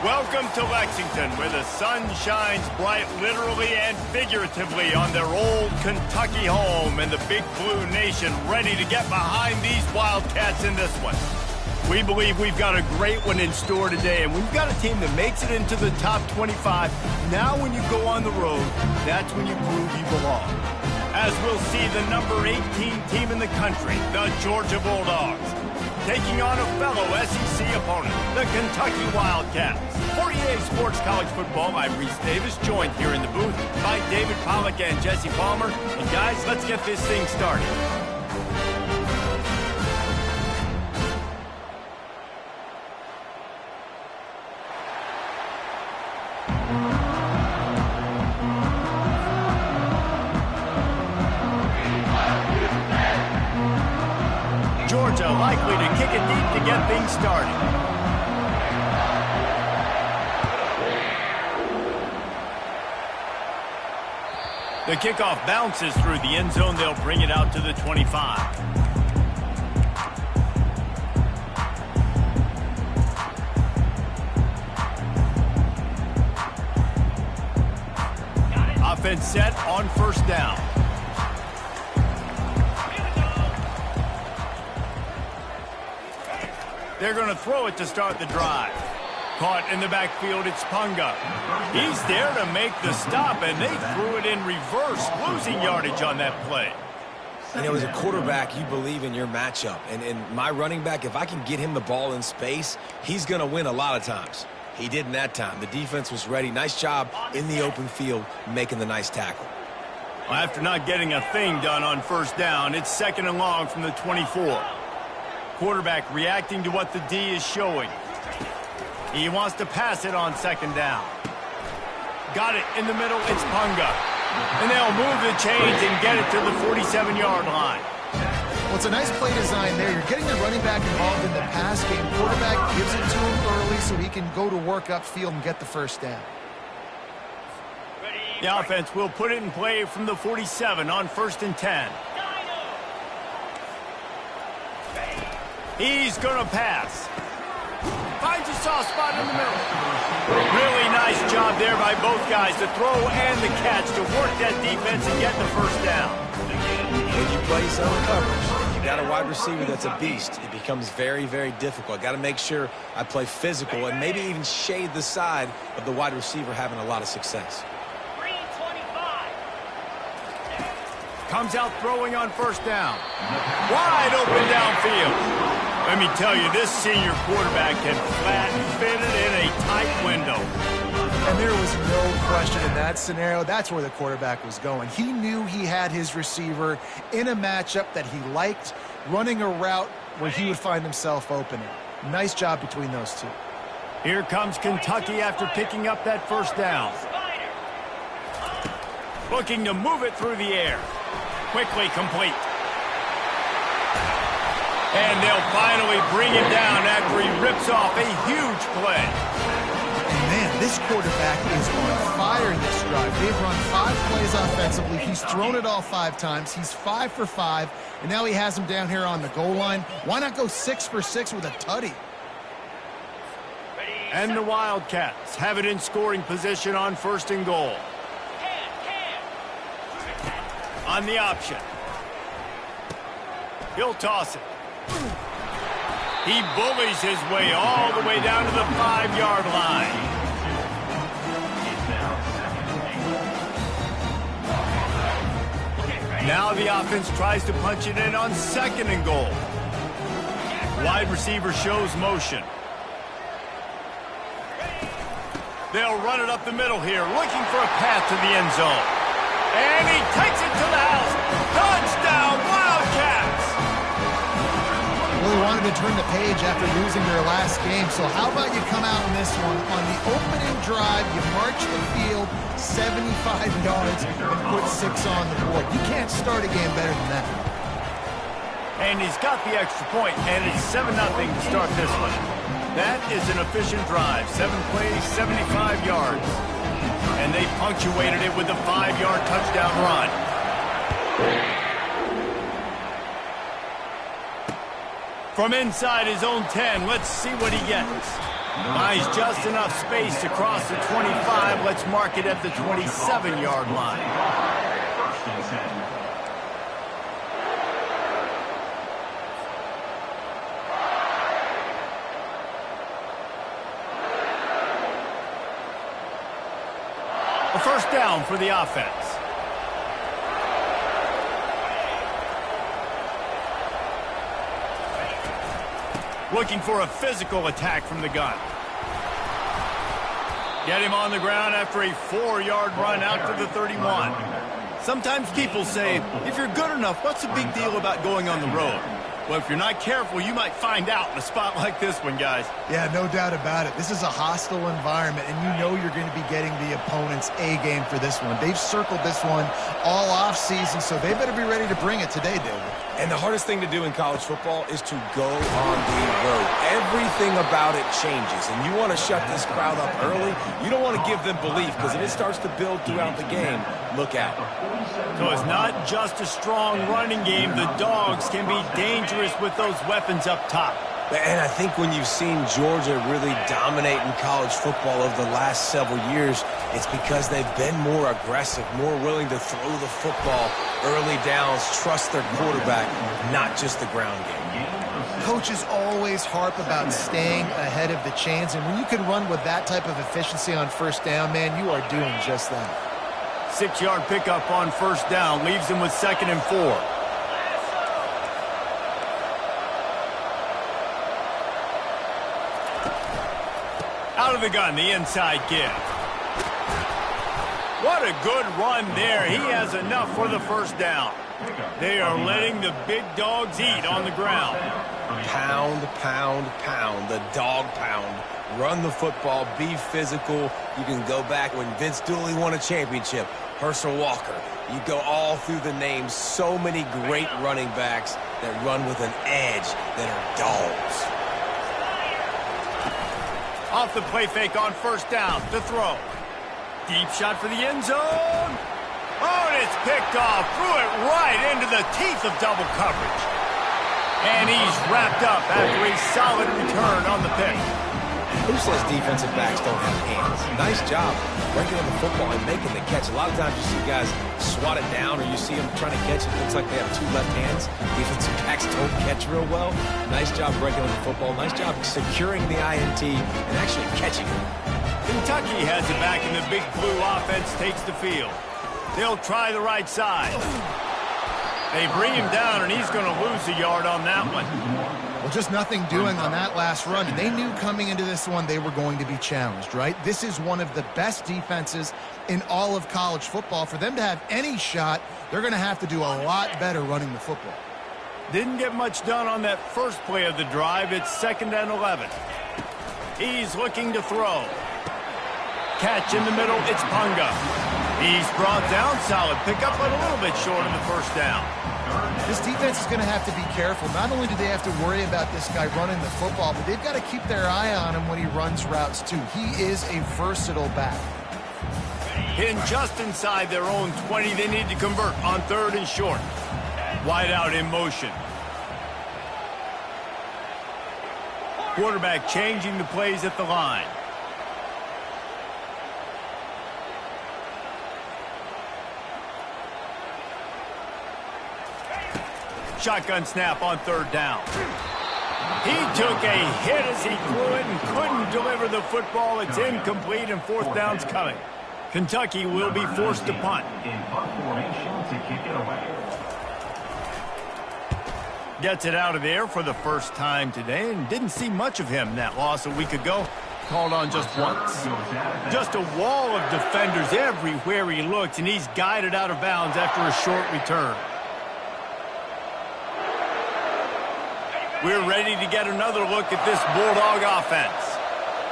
Welcome to Lexington, where the sun shines bright literally and figuratively on their old Kentucky home, and the Big Blue Nation ready to get behind these Wildcats in this one. We believe we've got a great one in store today, and we've got a team that makes it into the top 25. Now when you go on the road, that's when you prove you belong. As we'll see the number 18 team in the country, the Georgia Bulldogs, taking on a fellow SEC opponent, the Kentucky Wildcats. For EA Sports College Football, I'm Reese Davis, joined here in the booth by David Pollack and Jesse Palmer. And guys, let's get this thing started. Georgia likely to kick it deep to get things started. The kickoff bounces through the end zone. They'll bring it out to the 25. Offense set on first down. They're going to throw it to start the drive. Caught in the backfield, it's Punga. He's there to make the stop, and they threw it in reverse, losing yardage on that play. You know, as a quarterback, you believe in your matchup. And my running back, if I can get him the ball in space, he's going to win a lot of times. He didn't that time. The defense was ready. Nice job in the open field making the nice tackle. Well, after not getting a thing done on first down, it's second and long from the 24. Quarterback reacting to what the D is showing. He wants to pass it on second down. Got it in the middle, it's Punga. And they'll move the chains and get it to the 47-yard line. Well, it's a nice play design there. You're getting the running back involved in the pass game. Quarterback gives it to him early so he can go to work upfield and get the first down. The offense will put it in play from the 47 on first and 10. He's going to pass. Finds a soft spot in the middle. Really nice job there by both guys, the throw and the catch, to work that defense and get the first down. When you play zone coverage, you got a wide receiver that's a beast. It becomes very, very difficult. Got to make sure I play physical and maybe even shade the side of the wide receiver having a lot of success. Comes out throwing on first down. Wide open downfield. Let me tell you, this senior quarterback can flat fit it in a tight window. And there was no question in that scenario. That's where the quarterback was going. He knew he had his receiver in a matchup that he liked, running a route where he would find himself opening. Nice job between those two. Here comes Kentucky after picking up that first down. Looking to move it through the air. Quickly complete. And they'll finally bring him down after he rips off a huge play. And man, this quarterback is on fire this drive. They've run 5 plays offensively. He's thrown it all 5 times. He's 5 for 5. And now he has him down here on the goal line. Why not go 6 for 6 with a tutty? And the Wildcats have it in scoring position on first and goal. On the option. He'll toss it. He bullies his way all the way down to the 5-yard line. Now the offense tries to punch it in on second and goal. Wide receiver shows motion. They'll run it up the middle here, looking for a path to the end zone. And he takes it to the house. Touchdown, Wildcats! Well, they wanted to turn the page after losing their last game, so how about you come out in this one? On the opening drive, you march the field 75 yards and put 6 on the board. You can't start a game better than that. And he's got the extra point, and it's 7-0 to start this one. That is an efficient drive. 7 plays, 75 yards. And they punctuated it with a 5-yard touchdown run. From inside his own 10, let's see what he gets. Buys just enough space to cross the 25. Let's mark it at the 27-yard line. A first down for the offense. Looking for a physical attack from the gun. Get him on the ground after a 4-yard run out to the 31. Sometimes people say, if you're good enough, what's the big deal about going on the road? Well, if you're not careful, you might find out in a spot like this one, guys. Yeah, no doubt about it. This is a hostile environment, and you know you're going to be getting the opponent's A-game for this one. They've circled this one all off-season, so they better be ready to bring it today, David. And the hardest thing to do in college football is to go on the road. Everything about it changes, and you want to shut this crowd up early. You don't want to give them belief, because if it starts to build throughout the game, look out. So it's not just a strong running game. The Dogs can be dangerous with those weapons up top. And I think when you've seen Georgia really dominate in college football over the last several years, it's because they've been more aggressive, more willing to throw the football early downs, trust their quarterback, not just the ground game. Coaches always harp about staying ahead of the chains, and when you can run with that type of efficiency on first down, man, you are doing just that. 6-yard pickup on first down leaves him with 2nd and 4. Out of the gun, the inside give. What a good run there. He has enough for the first down. They are letting the big dogs eat on the ground. Pound, pound, pound, the dog pound. Run the football, be physical. You can go back when Vince Dooley won a championship, Herschel Walker. You go all through the names. So many great running backs that run with an edge that are dogs. Off the play fake on first down to throw. Deep shot for the end zone. Oh, and it's picked off. Threw it right into the teeth of double coverage. And he's wrapped up after a solid return on the pick. Who says defensive backs don't have hands? Nice job breaking on the football and making the catch. A lot of times you see guys swat it down or you see them trying to catch it. It looks like they have 2 left hands. Defensive backs don't catch real well. Nice job breaking on the football. Nice job securing the INT and actually catching it. Kentucky has it back, and the Big Blue offense takes the field. They'll try the right side. They bring him down, and he's going to lose a yard on that one. Well, just nothing doing on that last run. And they knew coming into this one they were going to be challenged, right? This is one of the best defenses in all of college football. For them to have any shot, they're going to have to do a lot better running the football. Didn't get much done on that first play of the drive. It's 2nd and 11. He's looking to throw. Catch in the middle. It's Punga. He's brought down. Solid pickup, but a little bit short of the first down. This defense is going to have to be careful. Not only do they have to worry about this guy running the football, but they've got to keep their eye on him when he runs routes too. He is a versatile back. Hitting just inside their own 20. They need to convert on 3rd and short. Wide out in motion. Quarterback changing the plays at the line. Shotgun snap on 3rd down. He took a hit as he threw it and couldn't deliver the football. It's incomplete, and 4th down's coming. Kentucky will be forced to punt. Gets it out of the air for the first time today, and didn't see much of him in that loss a week ago. Called on just once. Just a wall of defenders everywhere he looks, and he's guided out of bounds after a short return. We're ready to get another look at this Bulldog offense.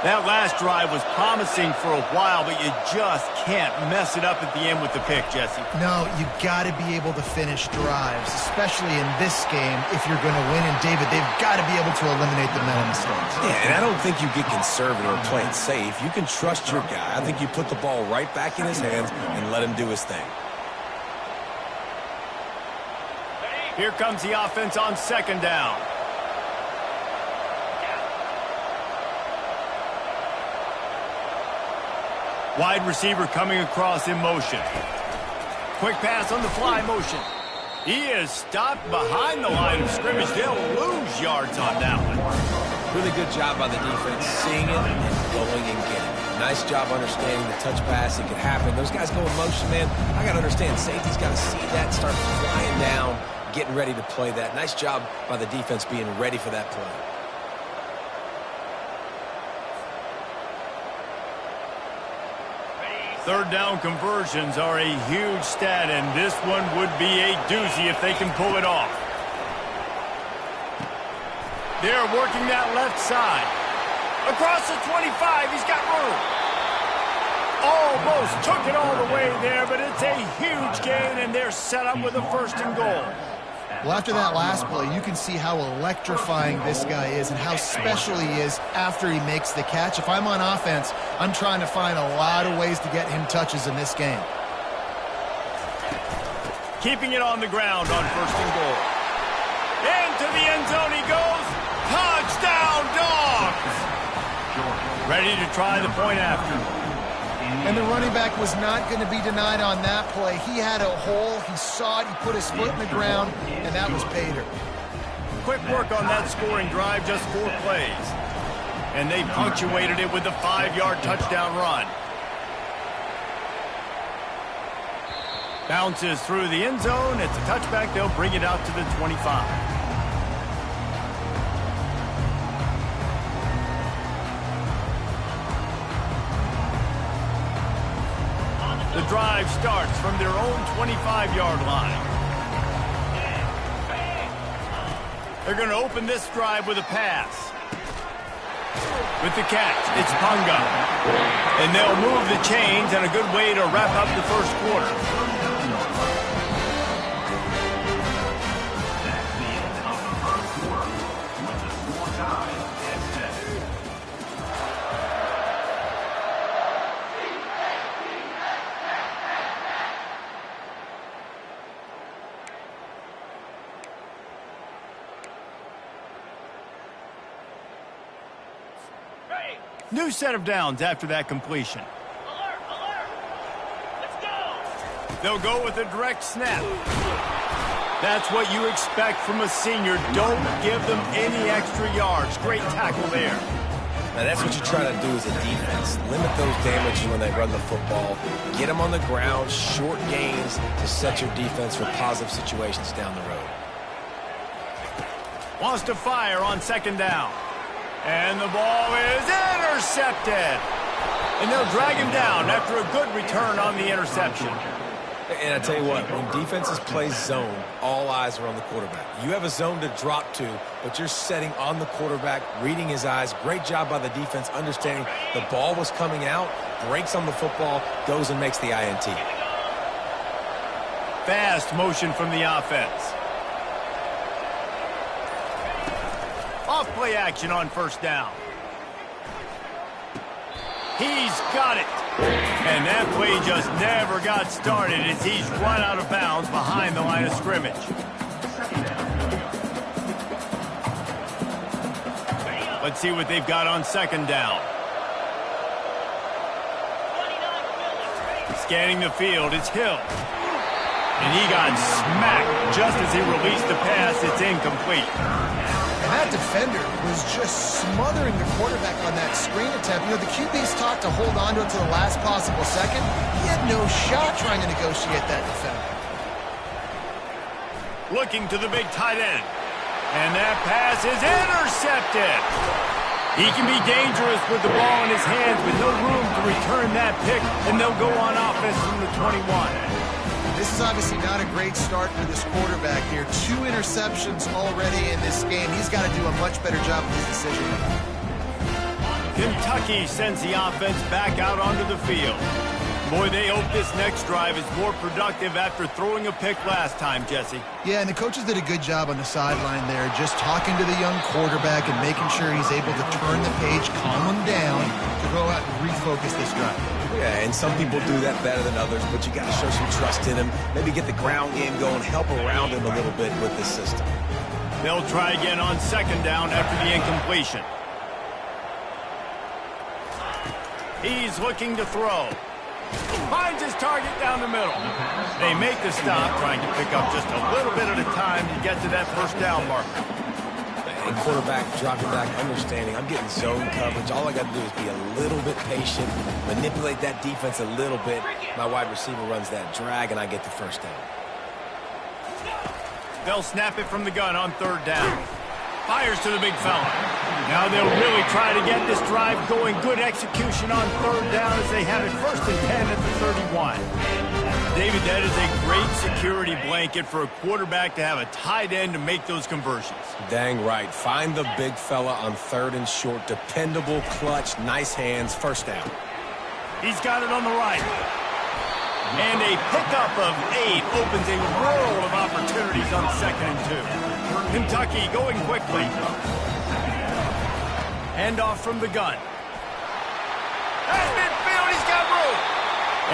That last drive was promising for a while, but you just can't mess it up at the end with the pick, Jesse. No, you got to be able to finish drives, especially in this game if you're going to win. And, David, they've got to be able to eliminate the mental mistakes. Yeah, and I don't think you get conservative or play it safe. You can trust your guy. I think you put the ball right back in his hands and let him do his thing. Here comes the offense on 2nd down. Wide receiver coming across in motion. Quick pass on the fly motion. He is stopped behind the line of scrimmage. They'll lose yards on that one. Really good job by the defense, seeing it and going and getting it. Nice job understanding the touch pass. It could happen. Those guys go in motion, man. I got to understand, safety's got to see that, start flying down, getting ready to play that. Nice job by the defense being ready for that play. Third down conversions are a huge stat, and this one would be a doozy if they can pull it off. They're working that left side. Across the 25, he's got room. Almost took it all the way there, but it's a huge gain, and they're set up with a 1st and goal. Well, after that last play, you can see how electrifying this guy is and how special he is after he makes the catch. If I'm on offense, I'm trying to find a lot of ways to get him touches in this game. Keeping it on the ground on 1st and goal. Into the end zone he goes. Touchdown, Dogs! Ready to try the point after. And the running back was not going to be denied on that play. He had a hole. He saw it. He put his foot in the ground, and that was Bader. Quick work on that scoring drive, just 4 plays. And they punctuated it with a 5-yard touchdown run. Bounces through the end zone. It's a touchback. They'll bring it out to the 25. The drive starts from their own 25-yard line. They're going to open this drive with a pass. With the catch, it's Punga. And they'll move the chains, and a good way to wrap up the first quarter. New set of downs after that completion. Alert, alert. Let's go. They'll go with a direct snap. That's what you expect from a senior. Don't give them any extra yards. Great tackle there. Now that's what you try to do as a defense. Limit those damages when they run the football. Get them on the ground, short gains to set your defense for positive situations down the road. Wants to fire on 2nd down. And the ball is intercepted. And they'll drag him down after a good return on the interception. And I tell you what, when defenses play zone, all eyes are on the quarterback. You have a zone to drop to, but you're setting on the quarterback, reading his eyes. Great job by the defense, understanding the ball was coming out, breaks on the football, goes and makes the INT. Fast motion from the offense. Off play action on 1st down. He's got it. And that play just never got started as he's run out of bounds behind the line of scrimmage. Let's see what they've got on 2nd down. Scanning the field, it's Hill. And he got smacked just as he released the pass. It's incomplete. And that defender was just smothering the quarterback on that screen attempt. You know, the QB's taught to hold on to it to the last possible second. He had no shot trying to negotiate that defender. Looking to the big tight end. And that pass is intercepted. He can be dangerous with the ball in his hands with no room to return that pick, and they'll go on offense from the 21. This is obviously not a great start for this quarterback here. 2 interceptions already in this game. He's got to do a much better job of his decision-making. Kentucky sends the offense back out onto the field. Boy, they hope this next drive is more productive after throwing a pick last time, Jesse. Yeah, and the coaches did a good job on the sideline there, just talking to the young quarterback and making sure he's able to turn the page, calm him down, to go out and refocus this drive. Yeah, and some people do that better than others, but you got to show some trust in him. Maybe get the ground game going, help around him a little bit with this system. They'll try again on 2nd down after the incompletion. He's looking to throw. Finds his target down the middle. They make the stop, trying to pick up just a little bit at a time to get to that first down marker. And quarterback dropping back, understanding I'm getting zone coverage. All I got to do is be a little bit patient, manipulate that defense a little bit. My wide receiver runs that drag, and I get the first down. They'll snap it from the gun on third down. Fires to the big fella. Now they'll really try to get this drive going. Good execution on third down as they have it first and 10 at the 31. David, that is a great security blanket for a quarterback to have a tight end to make those conversions. Dang right. Find the big fella on third and short. Dependable, clutch, nice hands, first down. He's got it on the right. And a pickup of 8 opens a world of opportunities on second and 2. Kentucky going quickly. Handoff from the gun. That's midfield, he's got room.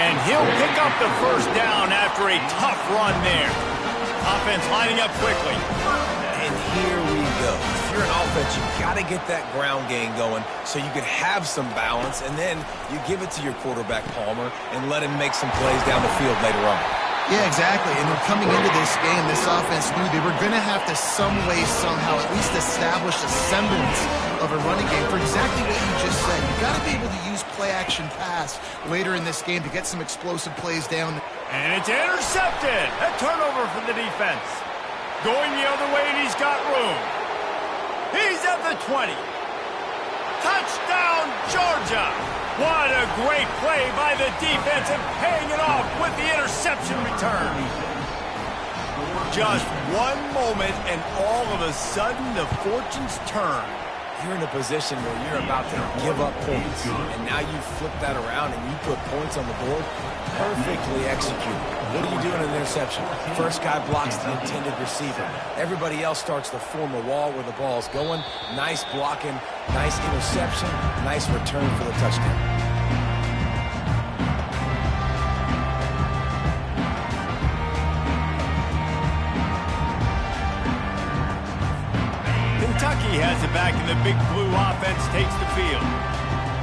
And he'll pick up the first down after a tough run there. Offense lining up quickly. And here we go. If you're an offense, you got to get that ground game going so you can have some balance, and then you give it to your quarterback, Palmer, and let him make some plays down the field later on. Yeah, exactly. And then coming into this game, this offense knew they were going to have to some way, somehow, at least establish a semblance of a running game for exactly what you just said. You got to be able to use play-action pass later in this game to get some explosive plays down. And it's intercepted. A turnover for the defense. Going the other way, and he's got room. He's at the 20. Touchdown, Georgia. What a great play by the defense and paying it off with the interception return. Just one moment, and all of a sudden, the fortunes turn. You're in a position where you're about to give up points, and now you flip that around and you put points on the board. Perfectly executed. What do you do in an interception? First guy blocks the intended receiver. Everybody else starts to form a wall where the ball's going. Nice blocking, nice interception, nice return for the touchdown. Kentucky has it back, and the big blue offense takes the field.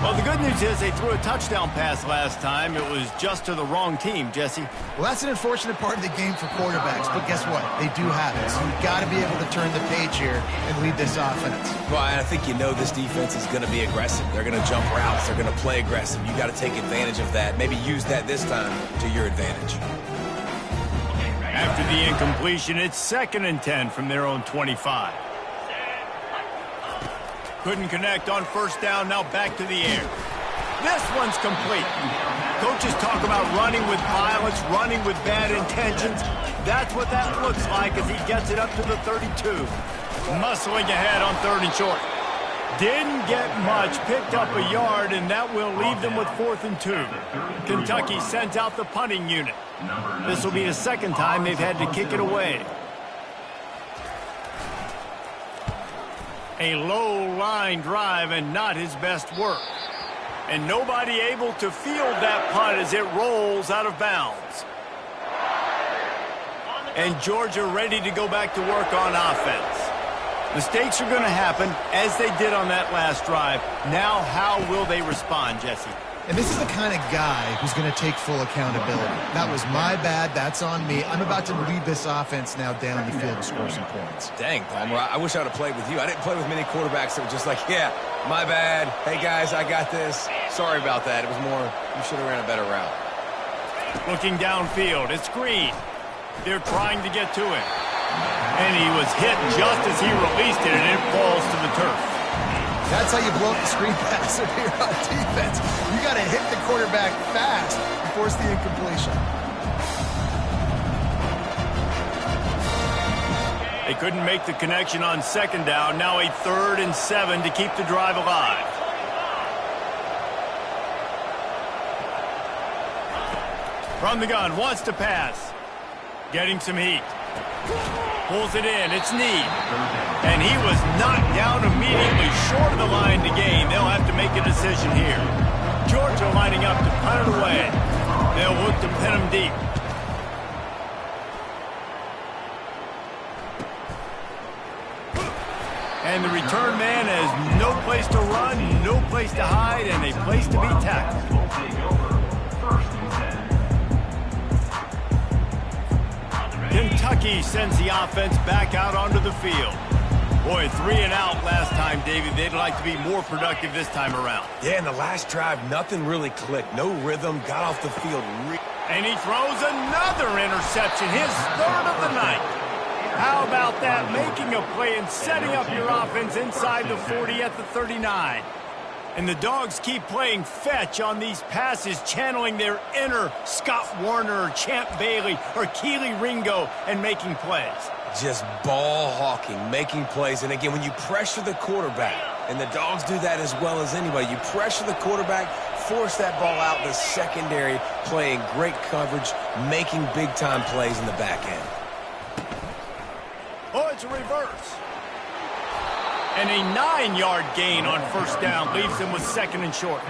Well, the good news is they threw a touchdown pass last time. It was just to the wrong team, Jesse. Well, that's an unfortunate part of the game for quarterbacks, but guess what? They do have it, so you've got to be able to turn the page here and lead this offense. Well, I think you know this defense is going to be aggressive. They're going to jump routes. They're going to play aggressive. You got to take advantage of that. Maybe use that this time to your advantage. After the incompletion, it's 2nd and 10 from their own 25. Couldn't connect on first down, now back to the air. This one's complete. Coaches talk about running with violence, running with bad intentions. That's what that looks like as he gets it up to the 32. Muscling ahead on 3rd and short. Didn't get much, picked up a yard, and that will leave them with 4th and 2. Kentucky sends out the punting unit. This will be the 2nd time they've had to kick it away. A low line drive and not his best work. And nobody able to field that punt as it rolls out of bounds. And Georgia ready to go back to work on offense. Mistakes are going to happen as they did on that last drive. Now how will they respond, Jesse? And this is the kind of guy who's going to take full accountability. That was my bad. That's on me. I'm about to lead this offense now down the field to score some points. Dang, Palmer, I wish I would have played with you. I didn't play with many quarterbacks that were just like, yeah, my bad. Hey, guys, I got this. Sorry about that. It was more, you should have ran a better route. Looking downfield, it's Green. They're trying to get to him. And he was hit just as he released it, and it falls to the turf. That's how you blow up the screen pass here on defense. You got to hit the quarterback fast and force the incompletion. They couldn't make the connection on 2nd down. Now a 3rd and 7 to keep the drive alive. From the gun, wants to pass. Getting some heat. Pulls it in, it's Need. And he was knocked down immediately short of the line to gain. They'll have to make a decision here. Georgia lining up to punt it away. They'll look to pin him deep. And the return man has no place to run, no place to hide, and a place to be tackled. Kentucky sends the offense back out onto the field. Boy, 3 and out last time, David. They'd like to be more productive this time around. Yeah, in the last drive, nothing really clicked. No rhythm, got off the field. And he throws another interception, his third of the night. How about that? Making a play and setting up your offense inside the 40 at the 39. And the Dogs keep playing fetch on these passes, channeling their inner Scott Warner or Champ Bailey or Keely Ringo and making plays. Just ball hawking, making plays. And again, when you pressure the quarterback, and the Dogs do that as well as anybody, you pressure the quarterback, force that ball out in the secondary, playing great coverage, making big-time plays in the back end. Oh, it's a reverse. And a 9-yard gain on first down leaves them with 2nd and short.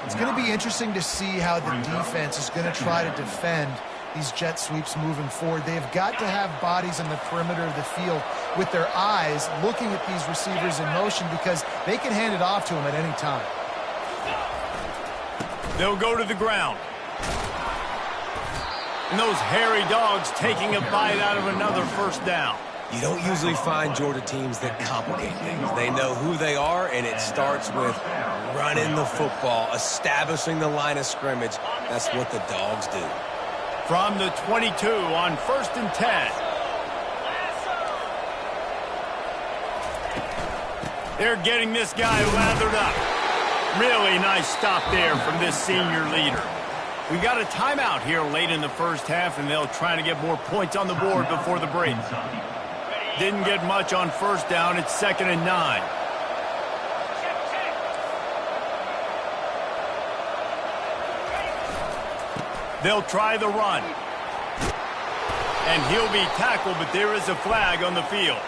It's going to be interesting to see how the defense is going to try to defend these jet sweeps moving forward. They've got to have bodies in the perimeter of the field with their eyes looking at these receivers in motion because they can hand it off to them at any time. They'll go to the ground. And those hairy Dogs taking a bite out of another first down. You don't usually find Georgia teams that complicate things. They know who they are, and it starts with running the football, establishing the line of scrimmage. That's what the Dogs do. From the 22 on 1st and 10. They're getting this guy lathered up. Really nice stop there from this senior leader. We got a timeout here late in the first half, and they'll try to get more points on the board before the break. Didn't get much on first down. It's 2nd and 9. They'll try the run. And he'll be tackled, but there is a flag on the field.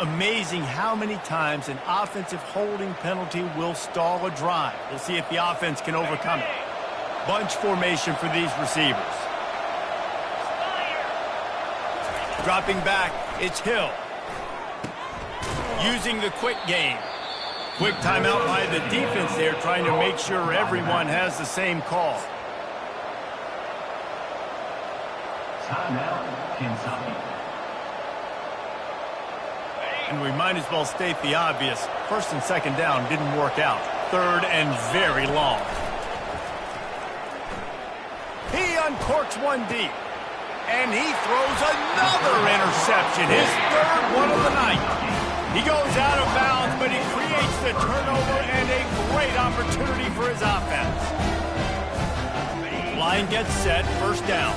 Amazing how many times an offensive holding penalty will stall a drive. We'll see if the offense can overcome it. Bunch formation for these receivers. Dropping back, it's Hill. Using the quick game. Quick timeout by the defense there, trying to make sure everyone has the same call. Timeout, Kentucky. And we might as well state the obvious. 1st and 2nd down didn't work out. 3rd and very long. He uncorks one deep. And he throws another interception, his 3rd one of the night. He goes out of bounds, but he creates the turnover and a great opportunity for his offense. Line gets set, 1st down.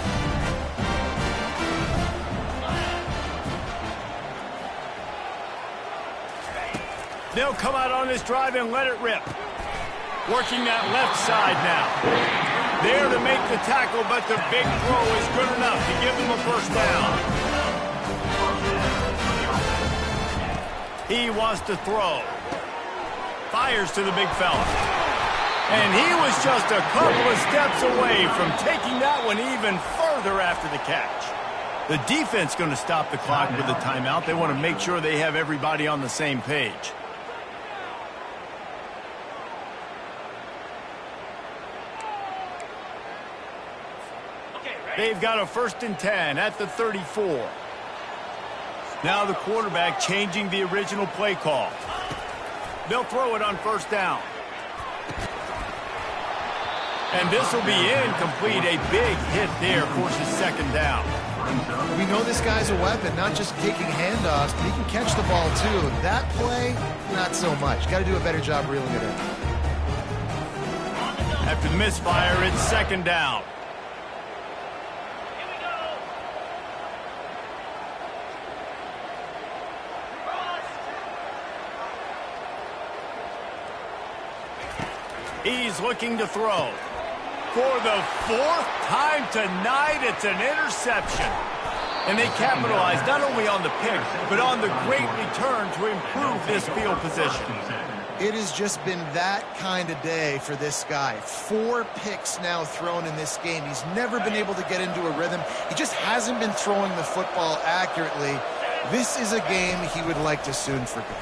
They'll come out on this drive and let it rip. Working that left side now. There to make the tackle, but the big throw is good enough to give them a 1st down. He wants to throw. Fires to the big fella. And he was just a couple of steps away from taking that one even further after the catch. The defense going to stop the clock with a timeout. They want to make sure they have everybody on the same page. They've got a 1st and 10 at the 34. Now the quarterback changing the original play call. They'll throw it on 1st down. And this will be incomplete. A big hit there forces 2nd down. We know this guy's a weapon, not just taking handoffs, but he can catch the ball too. That play, not so much. Got to do a better job reeling it in. After the misfire, it's 2nd down. He's looking to throw. For the 4th time tonight, it's an interception. And they capitalize not only on the pick, but on the great return to improve this field position. It has just been that kind of day for this guy. 4 picks now thrown in this game. He's never been able to get into a rhythm. He just hasn't been throwing the football accurately. This is a game he would like to soon forget.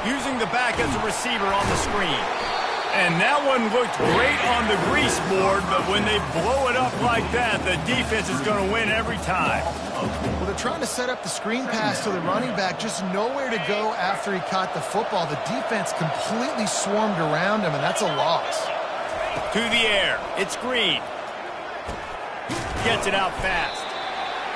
Using the back as a receiver on the screen. And that one looked great on the grease board, but when they blow it up like that, the defense is going to win every time. Well, they're trying to set up the screen pass to the running back, just nowhere to go after he caught the football. The defense completely swarmed around him, and that's a loss. To the air. It's Green. Gets it out fast.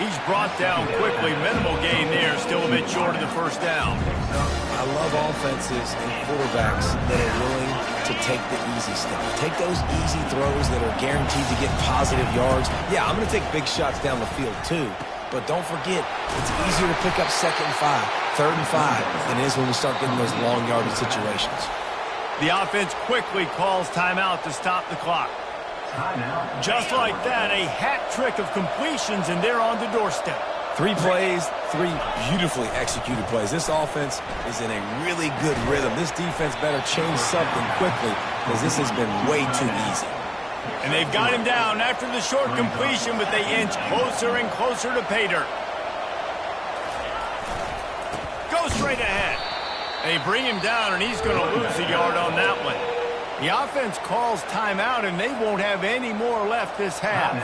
He's brought down quickly. Minimal gain there. Still a bit short of the first down. I love offenses and quarterbacks that are willing to take the easy stuff. Take those easy throws that are guaranteed to get positive yards. Yeah, I'm going to take big shots down the field too. But don't forget, it's easier to pick up 2nd and 5, 3rd and 5 than it is when we start getting those long yardage situations. The offense quickly calls timeout to stop the clock. Just like that, a hat trick of completions, and they're on the doorstep. 3 plays, 3 beautifully executed plays. This offense is in a really good rhythm. This defense better change something quickly because this has been way too easy. And they've got him down after the short completion, but they inch closer and closer to pay dirt. Go straight ahead. They bring him down, and he's going to lose a yard on that one. The offense calls timeout, and they won't have any more left this half.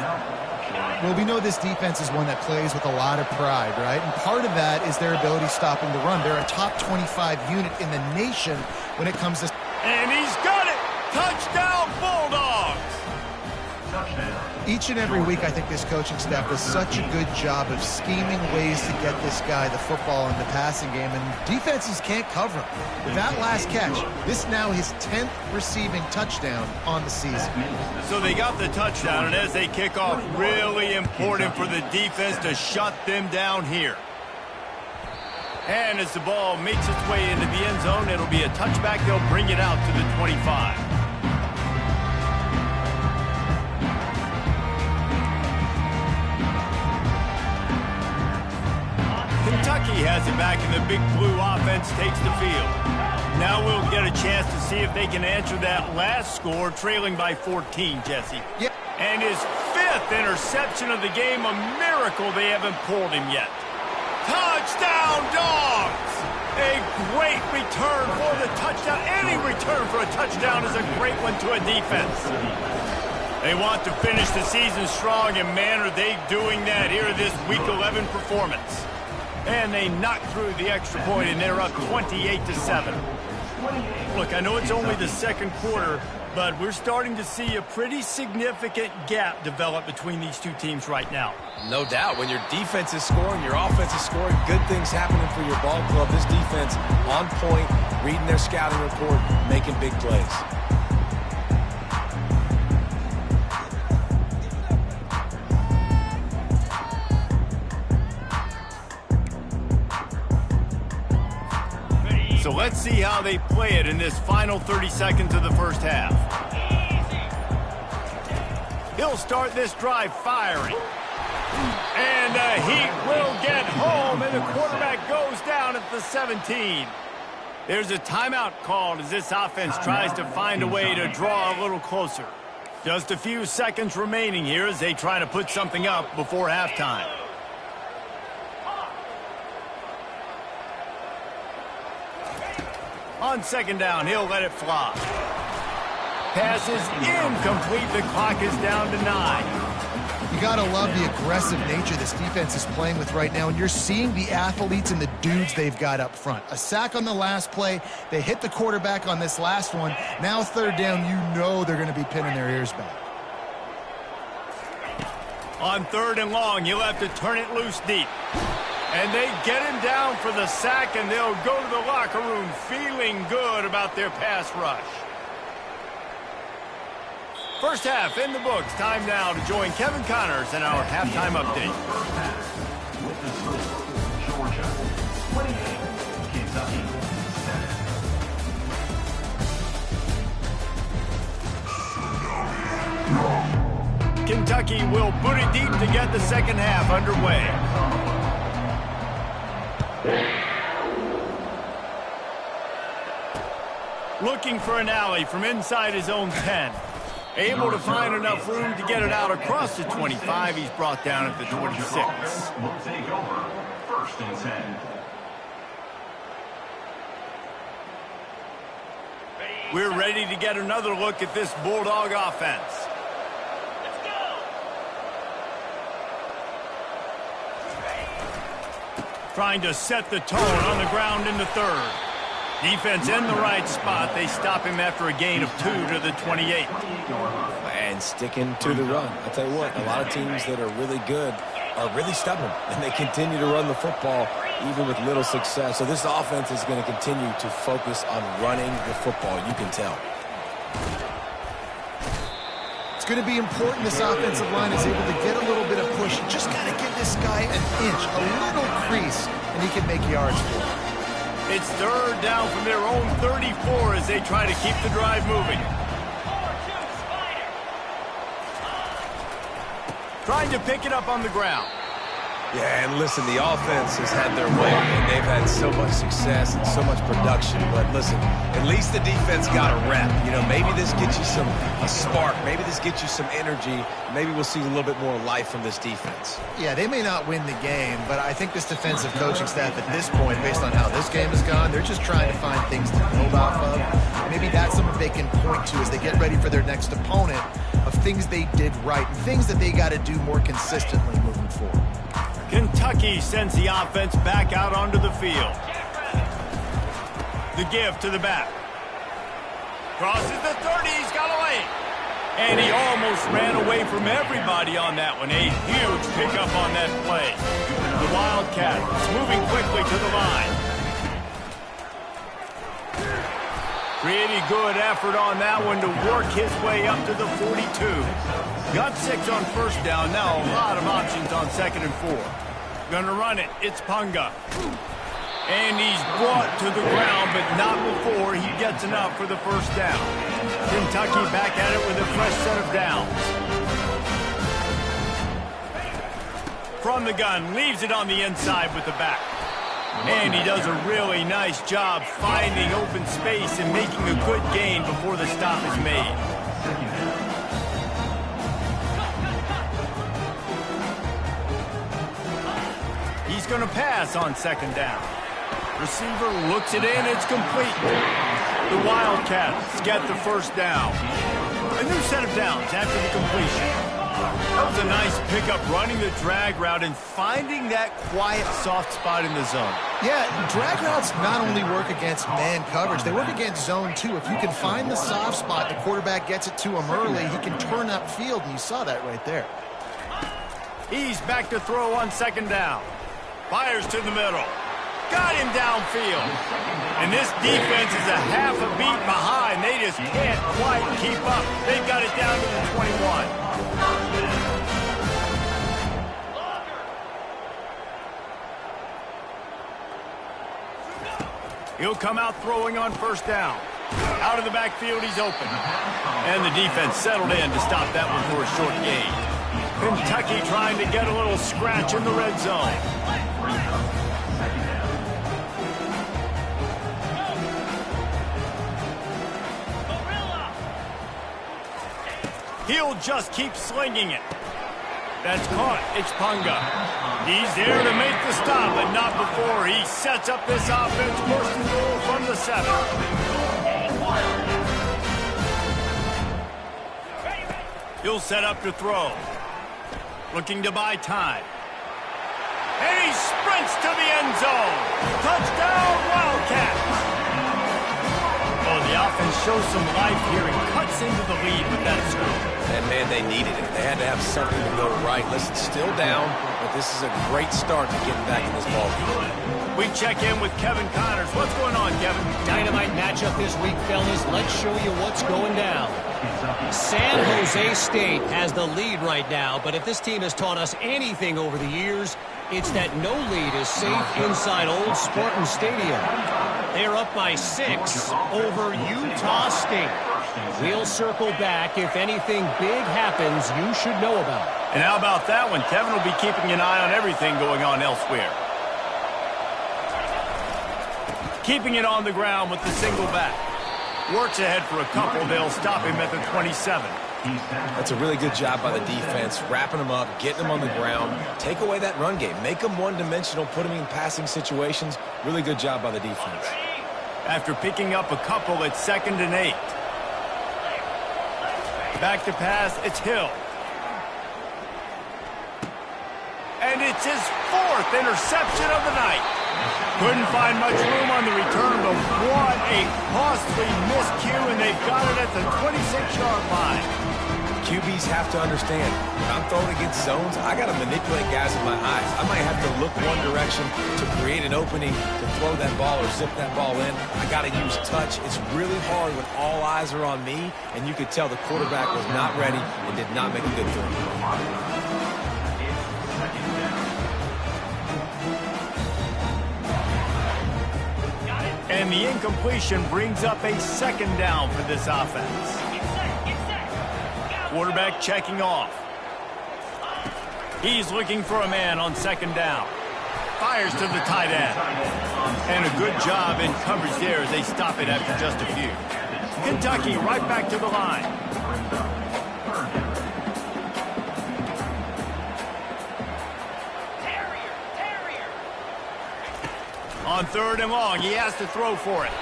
Well, we know this defense is one that plays with a lot of pride, right? And part of that is their ability stopping the run. They're a top 25 unit in the nation when it comes to... And he's got it! Touchdown, Bulldogs! Each and every week, I think this coaching staff does such a good job of scheming ways to get this guy the football in the passing game, and defenses can't cover him. With that last catch, this now his 10th receiving touchdown on the season. So they got the touchdown, and as they kick off, really important for the defense to shut them down here. And as the ball makes its way into the end zone, it'll be a touchback. They'll bring it out to the 25. Kentucky has it back, and the Big Blue offense takes the field. Now we'll get a chance to see if they can answer that last score, trailing by 14, Jesse. Yep. And his 5th interception of the game, a miracle they haven't pulled him yet. Touchdown, Dogs! A great return for the touchdown. Any return for a touchdown is a great one to a defense. They want to finish the season strong, and man, are they doing that here in this Week 11 performance. And they knock through the extra point, and they're up 28-7. Look, I know it's only the 2nd quarter, but we're starting to see a pretty significant gap develop between these two teams right now. No doubt. When your defense is scoring, your offense is scoring, good things happening for your ball club. This defense on point, reading their scouting report, making big plays. So let's see how they play it in this final 30 seconds of the first half. He'll start this drive firing. And the Heat will get home, and the quarterback goes down at the 17. There's a timeout called as this offense tries to find a way to draw a little closer. Just a few seconds remaining here as they try to put something up before halftime. On 2nd down, he'll let it fly. Pass is incomplete. The clock is down to 9. You got to love the aggressive nature this defense is playing with right now, and you're seeing the athletes and the dudes they've got up front. A sack on the last play. They hit the quarterback on this last one. Now 3rd down, you know they're going to be pinning their ears back. On 3rd and long, you'll have to turn it loose deep. And they get him down for the sack, and they'll go to the locker room feeling good about their pass rush. First half in the books. Time now to join Kevin Connors in our halftime update. Georgia, 28, Kentucky, 7. Kentucky will boot it deep to get the second half underway. Looking for an alley from inside his own 10. Able to find enough room to get it out across the 25. He's brought down at the 26. Will take over 1st and 10. We're ready to get another look at this Bulldog offense. Let's go. Trying to set the tone on the ground in the third. Defense in the right spot. They stop him after a gain of 2 to the 28. And sticking to the run. I'll tell you what, a lot of teams that are really good are really stubborn, and they continue to run the football even with little success. So this offense is going to continue to focus on running the football. You can tell. It's going to be important this offensive line is able to get a little bit of push. You just got to give this guy an inch, a little crease, and he can make yards for it. It's third down from their own 34 as they try to keep the drive moving. 4-2 Spider. Trying to pick it up on the ground. Yeah, and listen, the offense has had their way, and they've had so much success and so much production. But listen, at least the defense got a rep. You know, maybe this gets you a spark. Maybe this gets you some energy. Maybe we'll see a little bit more life from this defense. Yeah, they may not win the game, but I think this defensive coaching staff at this point, based on how this game has gone, they're just trying to find things to build off of. Maybe that's something they can point to as they get ready for their next opponent of things they did right and things that they got to do more consistently moving forward. Kentucky sends the offense back out onto the field. The give to the back. Crosses the 30, he's got away. And he almost ran away from everybody on that one. A huge pickup on that play. The Wildcat is moving quickly to the line. Pretty good effort on that one to work his way up to the 42. Got 6 on first down. Now a lot of options on 2nd and 4. Gonna run it. It's Punga. And he's brought to the ground, but not before he gets enough for the first down. Kentucky back at it with a fresh set of downs. From the gun, leaves it on the inside with the back. And he does a really nice job finding open space and making a good gain before the stop is made. He's going to pass on 2nd down. Receiver looks it in, it's complete. The Wildcats get the first down. A new set of downs after the completion. That was a nice pickup, running the drag route and finding that quiet, soft spot in the zone. Yeah, drag routes not only work against man coverage, they work against zone too. If you can find the soft spot, the quarterback gets it to him early, he can turn upfield, and you saw that right there. He's back to throw on 2nd down. Fires to the middle. Got him downfield. And this defense is a half a beat behind. They just can't quite keep up. They've got it down to the 21. He'll come out throwing on 1st down. Out of the backfield, he's open. And the defense settled in to stop that one for a short gain. Kentucky trying to get a little scratch in the red zone. He'll just keep slinging it. That's caught. It's Punga. He's there to make the stop, but not before he sets up this offense. 1st and goal from the 7. He'll set up to throw. Looking to buy time. And he sprints to the end zone. Touchdown, Wildcats. Oh, the offense shows some life here and cuts into the lead with that score. And, man, they needed it. They had to have something to go right. Listen, still down, but this is a great start to getting back in this ballgame. We check in with Kevin Connors. What's going on, Kevin? Dynamite matchup this week, fellas. Let's show you what's going down. San Jose State has the lead right now, but if this team has taught us anything over the years, it's that no lead is safe inside Old Spartan Stadium. They're up by 6 over Utah State. We'll circle back if anything big happens you should know about. And how about that one? Kevin will be keeping an eye on everything going on elsewhere. Keeping it on the ground with the single back. Works ahead for a couple. They'll stop him at the 27. That's a really good job by the defense, wrapping them up, getting them on the ground. Take away that run game. Make them one-dimensional, put them in passing situations. Really good job by the defense. after picking up a couple at 2nd and 8. Back to pass, it's Hill. And it's his 4th interception of the night. Couldn't find much room on the return, but what a costly miscue, and they've got it at the 26-yard line. QBs have to understand, when I'm throwing against zones, I got to manipulate guys with my eyes. I might have to look one direction to create an opening to throw that ball or zip that ball in. I got to use touch. It's really hard when all eyes are on me, and you could tell the quarterback was not ready and did not make a good throw. And the incompletion brings up a 2nd down for this offense. Quarterback checking off. He's looking for a man on 2nd down. Fires to the tight end. And a good job in coverage there as they stop it after just a few. Kentucky right back to the line. On 3rd and long, he has to throw for it.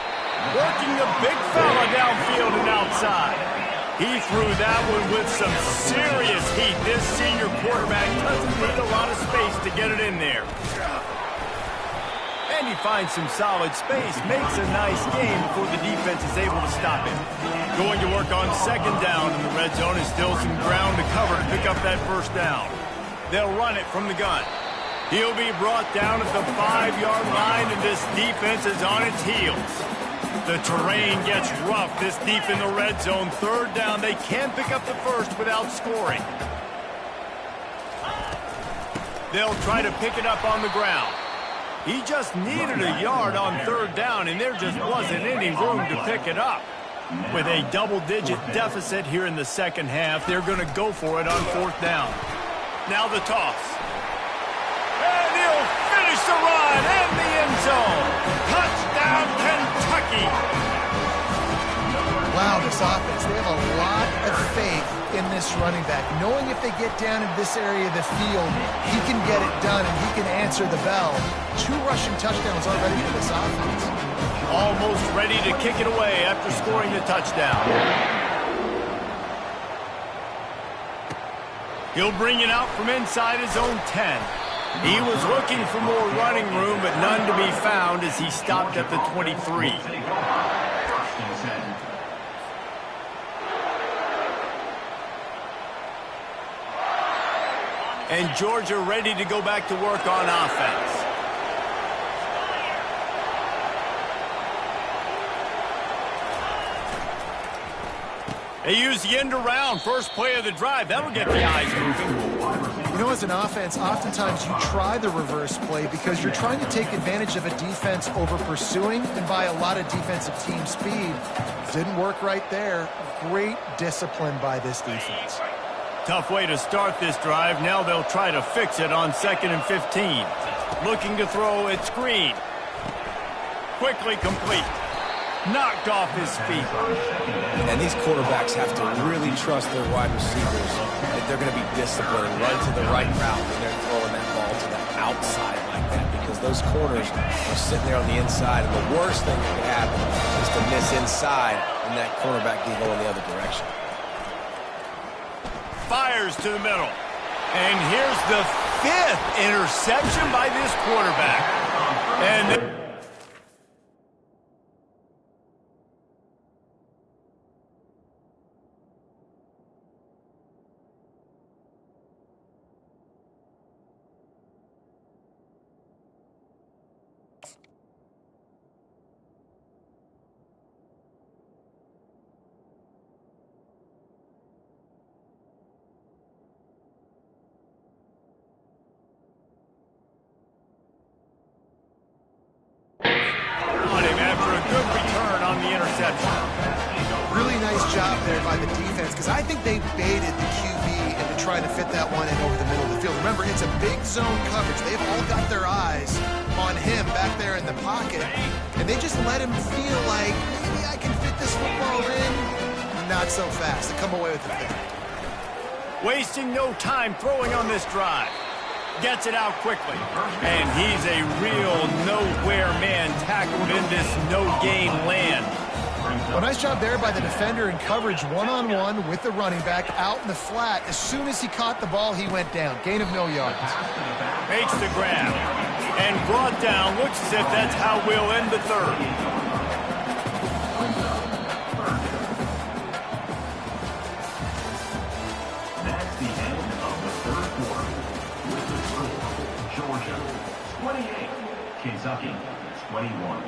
Working the big fella downfield and outside. He threw that one with some serious heat. This senior quarterback doesn't need a lot of space to get it in there. And he finds some solid space, makes a nice game before the defense is able to stop him. Going to work on 2nd down in the red zone, is still some ground to cover to pick up that 1st down. They'll run it from the gun. He'll be brought down at the 5-yard line, and this defense is on its heels. The terrain gets rough this deep in the red zone. 3rd down, they can pick up the 1st without scoring. They'll try to pick it up on the ground. He just needed a yard on 3rd down, and there just wasn't any room to pick it up. With a double-digit deficit here in the 2nd half, they're going to go for it on 4th down. Now the toss. And he'll finish the run in the end zone. Touchdown, Kentucky. Wow, this offense, they have a lot of faith in this running back, knowing if they get down in this area of the field, he can get it done and he can answer the bell. 2 rushing touchdowns already for this offense. Almost ready to kick it away after scoring the touchdown. He'll bring it out from inside his own 10. He was looking for more running room, but none to be found as he stopped at the 23. And Georgia ready to go back to work on offense. They use the end around, first play of the drive. That'll get the eyes moving. You know, as an offense, oftentimes you try the reverse play because you're trying to take advantage of a defense over pursuing and by a lot of defensive team speed. Didn't work right there. Great discipline by this defense. Tough way to start this drive. Now they'll try to fix it on 2nd and 15. Looking to throw, it's Green. Quickly complete. Knocked off his feet. And these quarterbacks have to really trust their wide receivers that they're going to be disciplined and run to the right route when they're throwing that ball to the outside like that, because those corners are sitting there on the inside, and the worst thing that could happen is to miss inside and that cornerback can go in the other direction. Fires to the middle. And here's the 5th interception by this quarterback. And Really nice job there by the defense, because I think they baited the QB into trying to fit that one in over the middle of the field. Remember, it's a big zone coverage. They've all got their eyes on him back there in the pocket, and they just let him feel like, maybe I can fit this football in. Not so fast. They come away with the pick. Wasting no time throwing on this drive. Gets it out quickly. And he's a real nowhere man tackled in this no-gain land. Well, nice job there by the defender in coverage one-on-one with the running back out in the flat. As soon as he caught the ball, he went down. Gain of no yards. Makes the grab and brought down. Looks as if that's how we'll end the third. That's the end of the third quarter. With the score, Georgia 28, Kentucky 21.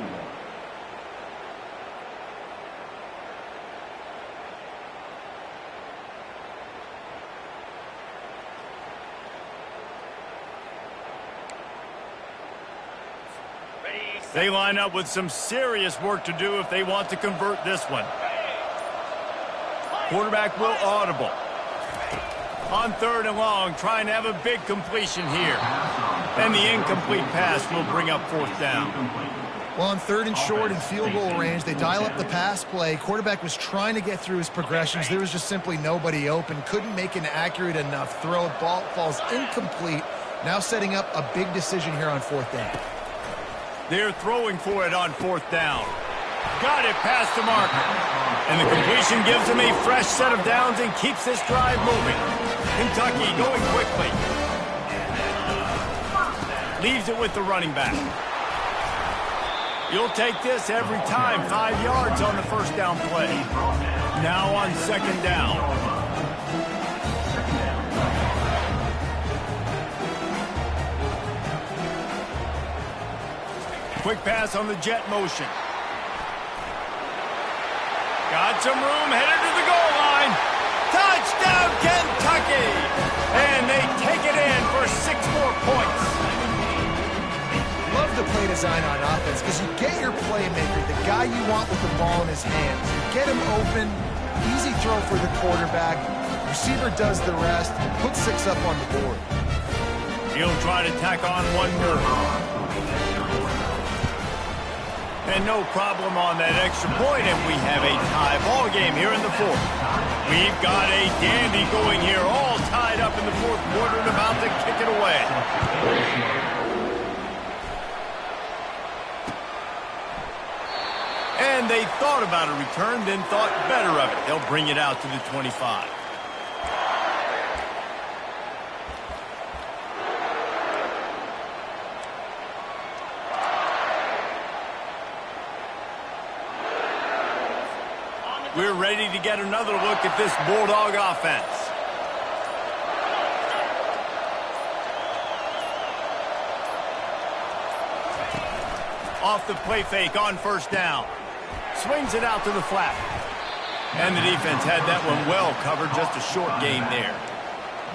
They line up with some serious work to do if they want to convert this one. Quarterback will audible. On 3rd and long, trying to have a big completion here. And the incomplete pass will bring up 4th down. Well, on 3rd and short and field goal range, they dial up the pass play. Quarterback was trying to get through his progressions. There was just simply nobody open. Couldn't make an accurate enough throw. Ball falls incomplete. Now setting up a big decision here on 4th down. They're throwing for it on 4th down. Got it past the marker. And the completion gives them a fresh set of downs and keeps this drive moving. Kentucky going quickly. Leaves it with the running back. You'll take this every time. 5 yards on the 1st down play. Now on 2nd down. Quick pass on the jet motion. Got some room, headed to the goal line. Touchdown, Kentucky! And they take it in for 6 more points. Love the play design on offense because you get your playmaker, the guy you want with the ball in his hands. You get him open, easy throw for the quarterback. Receiver does the rest, put 6 up on the board. He'll try to tack on one more. And no problem on that extra point, and we have a tie ball game here in the 4th. We've got a dandy going here, all tied up in the 4th quarter and about to kick it away. And they thought about a return, then thought better of it. They'll bring it out to the 25. We're ready to get another look at this Bulldog offense. Off the play fake on 1st down. Swings it out to the flat. And the defense had that one well covered, just a short gain there.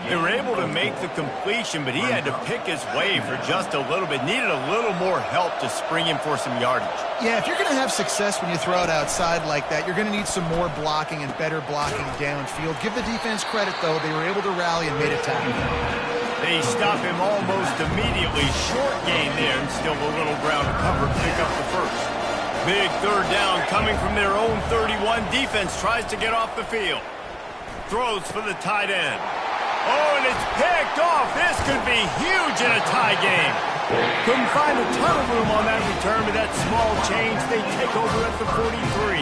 They were able to make the completion, but he had to pick his way for just a little bit. Needed a little more help to spring him for some yardage. Yeah, if you're going to have success when you throw it outside like that, you're going to need some more blocking and better blocking downfield. Give the defense credit, though. They were able to rally and made a tackle. They stop him almost immediately. Short gain there, and still a little ground to cover. Pick up the 1st. Big 3rd down coming from their own 31. Defense tries to get off the field. Throws for the tight end. Oh, and it's picked off. This could be huge in a tie game. Couldn't find a ton of room on that return, but that small change, they take over at the 43.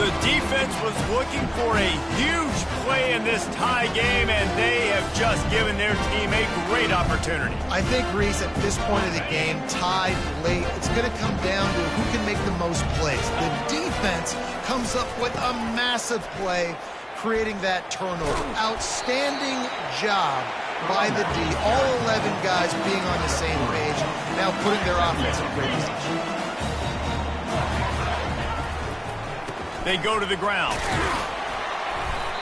The defense was looking for a huge play in this tie game, and they have just given their team a great opportunity. I think, Reese, at this point of the game, tied late, it's going to come down to who can make the most plays. The defense comes up with a massive play, creating that turnover. Outstanding job by the D. All 11 guys being on the same page, now putting their offense in great position. They go to the ground.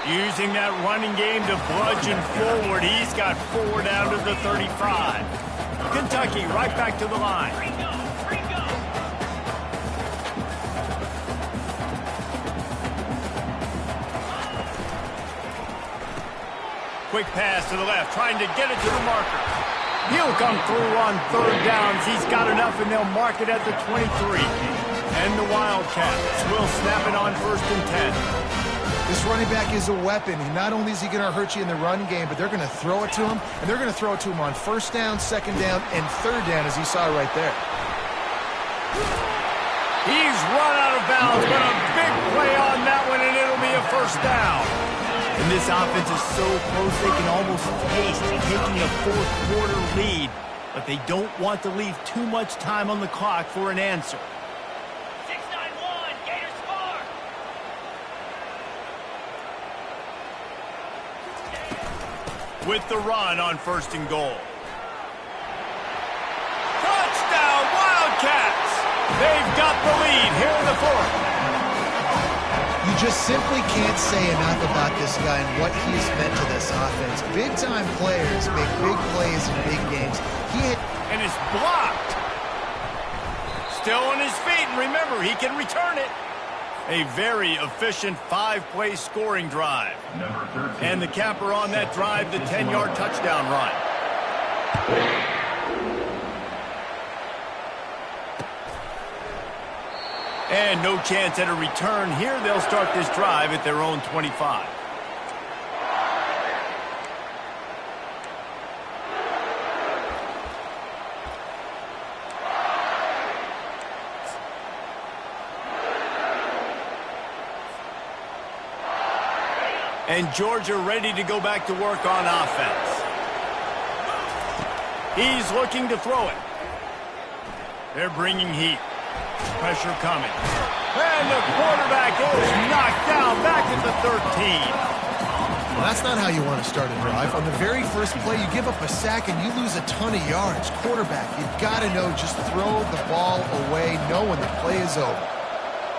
Using that running game to bludgeon forward. He's got 4 down to the 35. Kentucky right back to the line. Quick pass to the left, trying to get it to the marker. He'll come through on 3rd downs. He's got enough, and they'll mark it at the 23. And the Wildcats will snap it on 1st and 10. This running back is a weapon. Not only is he going to hurt you in the run game, but they're going to throw it to him, and they're going to throw it to him on 1st down, 2nd down, and 3rd down, as you saw right there. He's run out of bounds, but a big play on that one, and it'll be a first down. And this offense is so close they can almost taste taking a fourth-quarter lead, but they don't want to leave too much time on the clock for an answer. 6-9-1, Gators score. With the run on 1st and goal. Touchdown, Wildcats! They've got the lead here in the 4th. You just simply can't say enough about this guy and what he's meant to this offense. Big-time players make big plays in big games. And it's blocked. Still on his feet, and remember, he can return it. A very efficient 5-play scoring drive. Number 13. And the capper on that drive, the 10-yard touchdown run. And no chance at a return here. They'll start this drive at their own 25. And Georgia ready to go back to work on offense. He's looking to throw it. They're bringing heat. Pressure coming. And the quarterback is knocked down back at the 13. Well, that's not how you want to start a drive. On the very first play, you give up a sack and you lose a ton of yards. Quarterback, you've got to know, just throw the ball away, know when the play is over.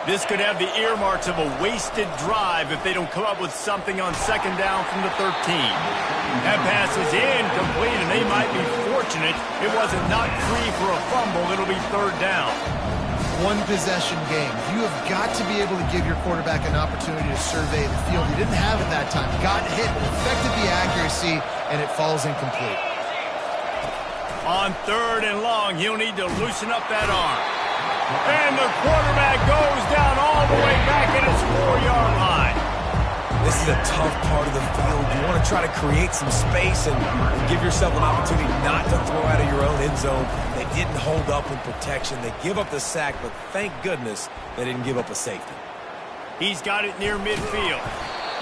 This could have the earmarks of a wasted drive if they don't come up with something on 2nd down from the 13. That pass is incomplete, and they might be fortunate it wasn't knocked free for a fumble. It'll be 3rd down. One-possession game. You have got to be able to give your quarterback an opportunity to survey the field. He didn't have it that time. Got hit, affected the accuracy, and it falls incomplete. On 3rd and long, he'll need to loosen up that arm. And the quarterback goes down all the way back at his 4-yard line. This is a tough part of the field. You want to try to create some space and give yourself an opportunity not to throw out of your own end zone. They didn't hold up in protection. They give up the sack, but thank goodness they didn't give up a safety. He's got it near midfield.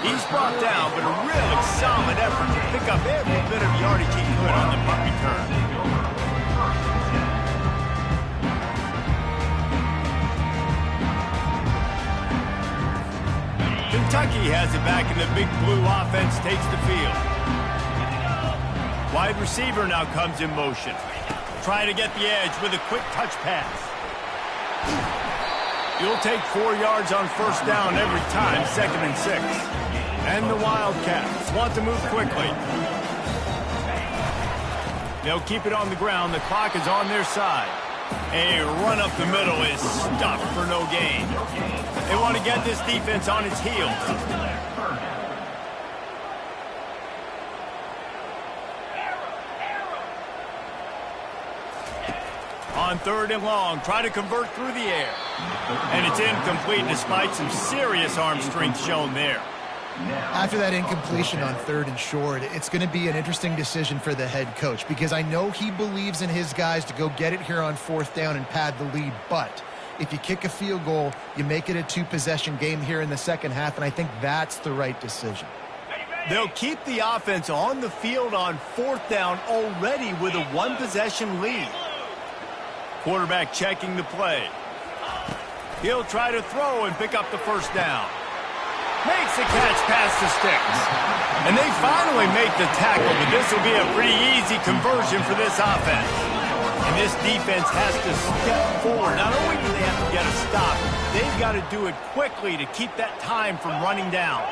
He's brought down, but a really solid effort to pick up every bit of yardage he could on the punt return. Kentucky has it back, and the Big Blue offense takes the field. Wide receiver now comes in motion. Trying to get the edge with a quick touch pass. You'll take 4 yards on 1st down every time, 2nd and 6. And the Wildcats want to move quickly. They'll keep it on the ground. The clock is on their side. A run up the middle is stuffed for no gain. They want to get this defense on its heels. On 3rd and long, try to convert through the air. And it's incomplete despite some serious arm strength shown there. After that incompletion on 3rd and short, it's going to be an interesting decision for the head coach because I know he believes in his guys to go get it here on 4th down and pad the lead, but if you kick a field goal, you make it a 2-possession game here in the 2nd half, and I think that's the right decision. They'll keep the offense on the field on 4th down already with a 1-possession lead. Quarterback checking the play. He'll try to throw and pick up the 1st down. Makes the catch past the sticks. And they finally make the tackle, but this will be a pretty easy conversion for this offense. And this defense has to step forward. Not only do they have to get a stop, they've got to do it quickly to keep that time from running down.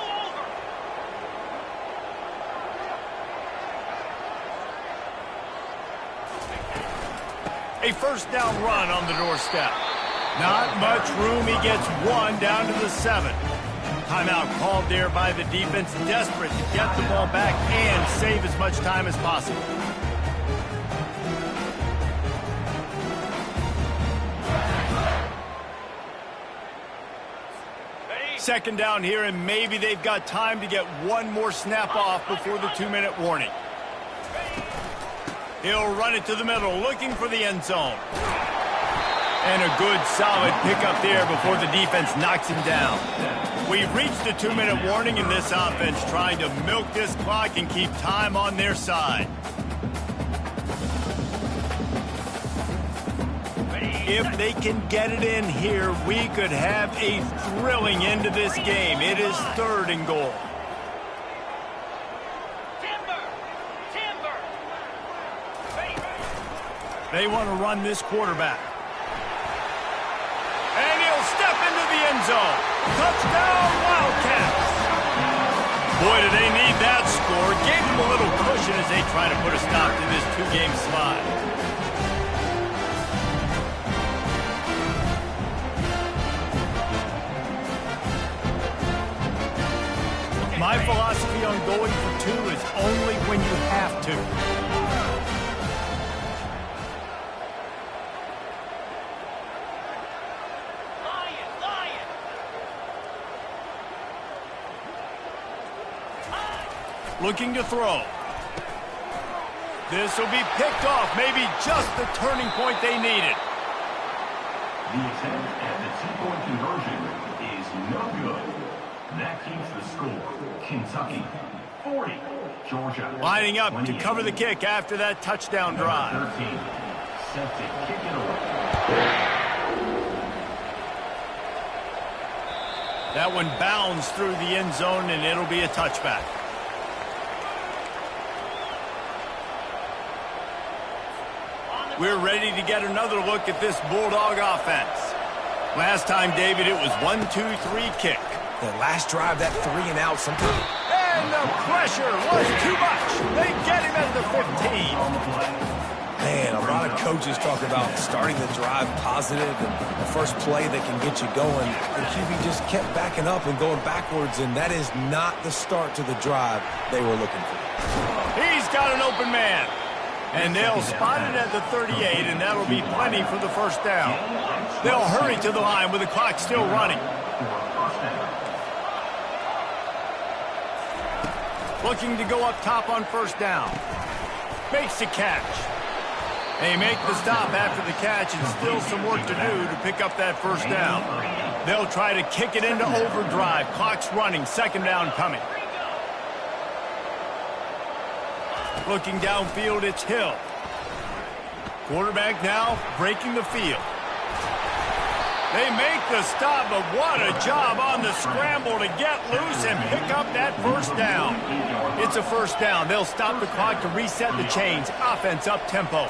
A 1st down run on the doorstep. Not much room. He gets 1 down to the 7. Timeout called there by the defense, desperate to get the ball back and save as much time as possible. Second down here, and maybe they've got time to get 1 more snap off before the 2-minute warning. He'll run it to the middle, looking for the end zone. And a good, solid pickup there before the defense knocks him down. We've reached the 2-minute warning in this offense, trying to milk this clock and keep time on their side. If they can get it in here, we could have a thrilling end to this game. It is 3rd and goal. They want to run this quarterback. And he'll step into the end zone. Touchdown, Wildcats. Boy, do they need that score. Gave them a little cushion as they try to put a stop to this 2-game slide. My philosophy on going for 2 is only when you have to. Looking to throw. This will be picked off. Maybe just the turning point they needed. The attempt at the 2-point conversion is no good. That keeps the score. Kentucky 40, Georgia. Lining up to cover the kick after that touchdown drive. 13, set to kick it away. That one bounds through the end zone, and it'll be a touchback. We're ready to get another look at this Bulldog offense. Last time, David, it was 1-2-3 kick. The last drive, that 3 and out sometimes. And the pressure was too much. They get him at the 15. Man, a lot of coaches talk about starting the drive positive and the first play that can get you going. The QB just kept backing up and going backwards, and that is not the start to the drive they were looking for. He's got an open man. And they'll spot it at the 38, and that'll be plenty for the first down. They'll hurry to the line with the clock still running. Looking to go up top on first down. Makes the catch. They make the stop after the catch, and still some work to do to pick up that first down. They'll try to kick it into overdrive. Clock's running. 2nd down coming. Looking downfield, it's Hill. Quarterback now breaking the field. They make the stop, but what a job on the scramble to get loose and pick up that first down. It's a first down. They'll stop the clock to reset the chains. Offense up tempo.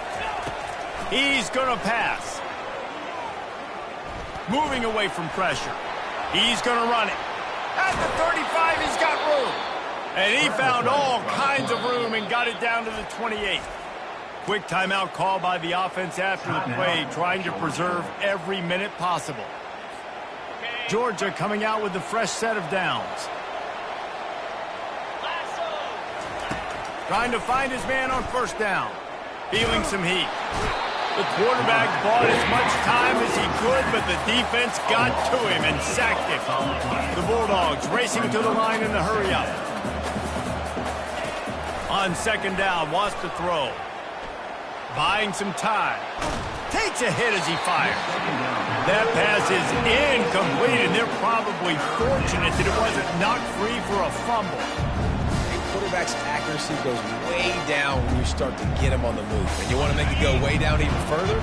He's going to pass. Moving away from pressure. He's going to run it. At the 35, he's got room. And he found all kinds of room and got it down to the 28. Quick timeout call by the offense after the play, trying to preserve every minute possible. Georgia coming out with a fresh set of downs. Trying to find his man on first down. Feeling some heat. The quarterback bought as much time as he could, but the defense got to him and sacked him. The Bulldogs racing to the line in the hurry-up. On 2nd down, wants to throw. Buying some time. Takes a hit as he fires. That pass is incomplete, and they're probably fortunate that it wasn't knocked free for a fumble. A quarterback's accuracy goes way down when you start to get him on the move. And you want to make it go way down even further?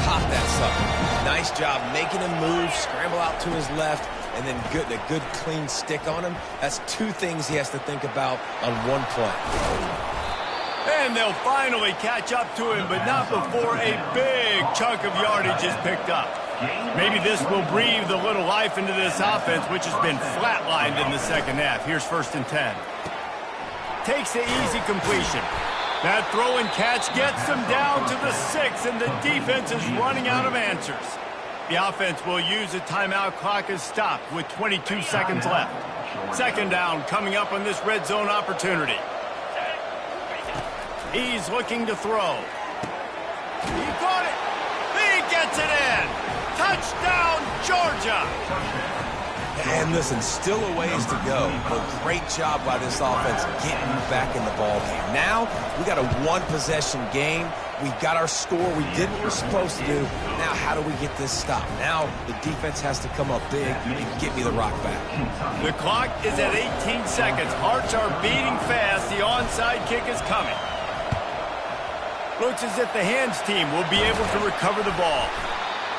Pop that sucker. Nice job making him move, scramble out to his left, and then a good clean stick on him. That's 2 things he has to think about on one play. And they'll finally catch up to him, but not before a big chunk of yardage is picked up. Maybe this will breathe a little life into this offense, which has been flatlined in the 2nd half. Here's 1st and 10. Takes the easy completion. That throw and catch gets them down to the 6, and the defense is running out of answers. The offense will use a timeout. Clock is stopped with 22 seconds left. 2nd down coming up on this red zone opportunity. He's looking to throw. He caught it. He gets it in. Touchdown, Georgia. And listen, still a ways to go, but great job by this offense getting you back in the ball game. Now, we got a one-possession game. We got our score. We did what we're supposed to do. Now, how do we get this stopped? Now, the defense has to come up big and get me the rock back. The clock is at 18 seconds. Hearts are beating fast. The onside kick is coming. Looks as if the hands team will be able to recover the ball.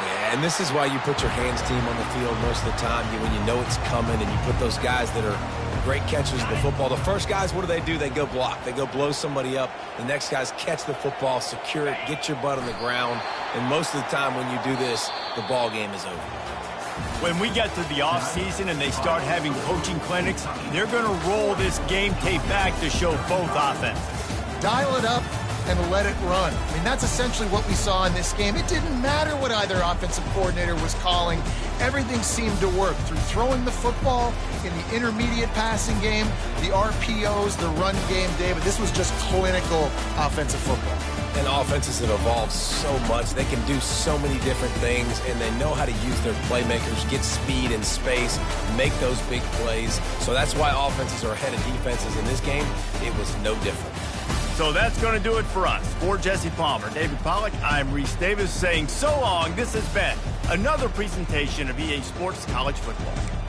Yeah, and this is why you put your hands team on the field most of the time. When you know it's coming and you put those guys that are great catchers of the football. The first guys, what do? They go block. They go blow somebody up. The next guys catch the football, secure it, get your butt on the ground. And most of the time when you do this, the ball game is over. When we get to the offseason and they start having coaching clinics, they're going to roll this game tape back to show both offenses. Dial it up and let it run. I mean, that's essentially what we saw in this game. It didn't matter what either offensive coordinator was calling. Everything seemed to work through throwing the football in the intermediate passing game, the RPOs, the run game, David. This was just clinical offensive football. And offenses have evolved so much. They can do so many different things, and they know how to use their playmakers, get speed and space, make those big plays. So that's why offenses are ahead of defenses in this game. It was no different. So that's going to do it for us. For Jesse Palmer, David Pollack, I'm Reese Davis saying so long. This has been another presentation of EA Sports College Football.